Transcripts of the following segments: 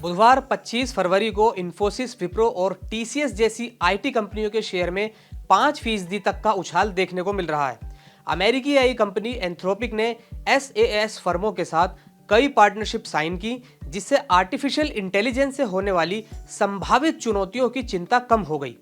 बुधवार 25 फरवरी को इन्फोसिस, विप्रो और टीसीएस जैसी आईटी कंपनियों के शेयर में 5% तक का उछाल देखने को मिल रहा है। अमेरिकी आई कंपनी एंथ्रोपिक ने एसएएस फर्मों के साथ कई पार्टनरशिप साइन की, जिससे आर्टिफिशियल इंटेलिजेंस से होने वाली संभावित चुनौतियों की चिंता कम हो गई।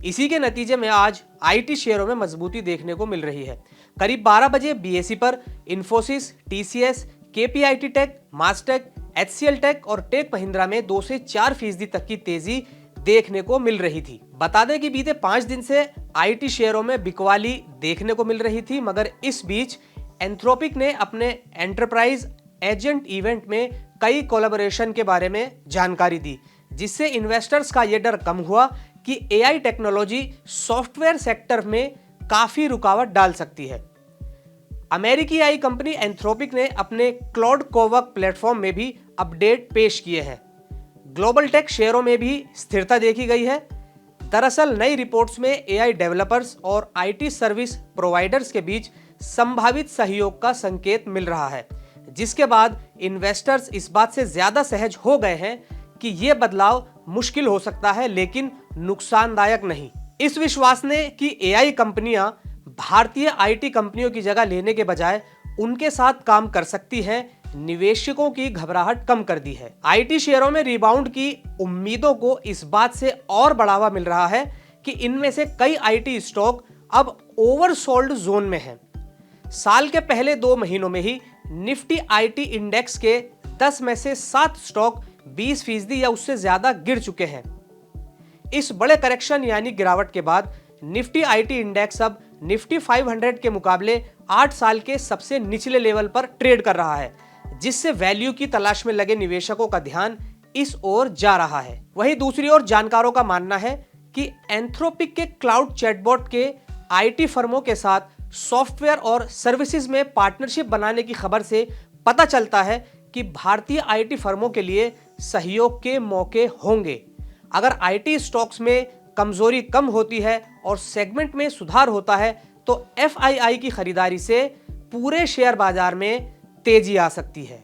इसी के नतीजे में आज आईटी शेयरों में मजबूती देखने को मिल रही है। करीब 12 बजे बीएसई पर Infosys, TCS, KPIT tech, Mastek, HCL tech और टेक महिंद्रा में 2 से 4% तक की तेजी देखने को मिल रही थी। बता दें कि बीते 5 दिन से आईटी शेयरों में बिकवाली देखने को मिल रही थी, मगर इस बीच एंथ्रोपिक ने अपने एंटरप्राइज एजेंट इवेंट में कई कोलैबोरेशन के बारे में जानकारी दी, जिससे इन्वेस्टर्स का यह डर कम हुआ कि एआई टेक्नोलॉजी सॉफ्टवेयर सेक्टर में काफी रुकावट डाल सकती है। अमेरिकी आई कंपनी एंथ्रोपिक ने अपने क्लाउड कोवर्क प्लेटफॉर्म में भी अपडेट पेश किए हैं। ग्लोबल टेक शेयरों में भी स्थिरता देखी गई है। दरअसल नई रिपोर्ट्स में एआई डेवलपर्स और आईटी सर्विस प्रोवाइडर्स के बीच संभावित सहयोग का संकेत मिल रहा है, जिसके बाद इन्वेस्टर्स इस बात से ज्यादा सहज हो गए हैं कि यह बदलाव मुश्किल हो सकता है, लेकिन नुकसानदायक नहीं। इस विश्वास ने कि एआई कंपनियां भारतीय आईटी कंपनियों की जगह लेने के बजाय उनके साथ काम कर सकती हैं, निवेशकों की घबराहट कम कर दी है। आईटी शेयरों में रिबाउंड की उम्मीदों को इस बात से और बढ़ावा मिल रहा है कि इनमें से कई आईटी स्टॉक अब ओवरसोल्ड जोन में हैं। साल के पहले 2 महीनों में ही निफ्टी आईटी इंडेक्स के 10 में से 7 स्टॉक 20% या उससे ज्यादा गिर चुके हैं। इस बड़े करेक्शन यानी गिरावट के बाद निफ्टी आईटी इंडेक्स अब निफ्टी 500 के मुकाबले 8 साल के सबसे निचले लेवल पर ट्रेड कर रहा है, जिससे वैल्यू की तलाश में लगे निवेशकों का ध्यान इस ओर जा रहा है। वहीं दूसरी ओर जानकारों का मानना है कि एंथ्रोपिक के क्लाउड चैटबॉट के आईटी फर्मों के साथ सॉफ्टवेयर और सर्विसेज में पार्टनरशिप बनाने की खबर से पता चलता है कि भारतीय आईटी फर्मों के लिए सहयोग के मौके होंगे। अगर आईटी स्टॉक्स में कमजोरी कम होती है और सेगमेंट में सुधार होता है तो एफआईआई की खरीदारी से पूरे शेयर बाजार में तेजी आ सकती है।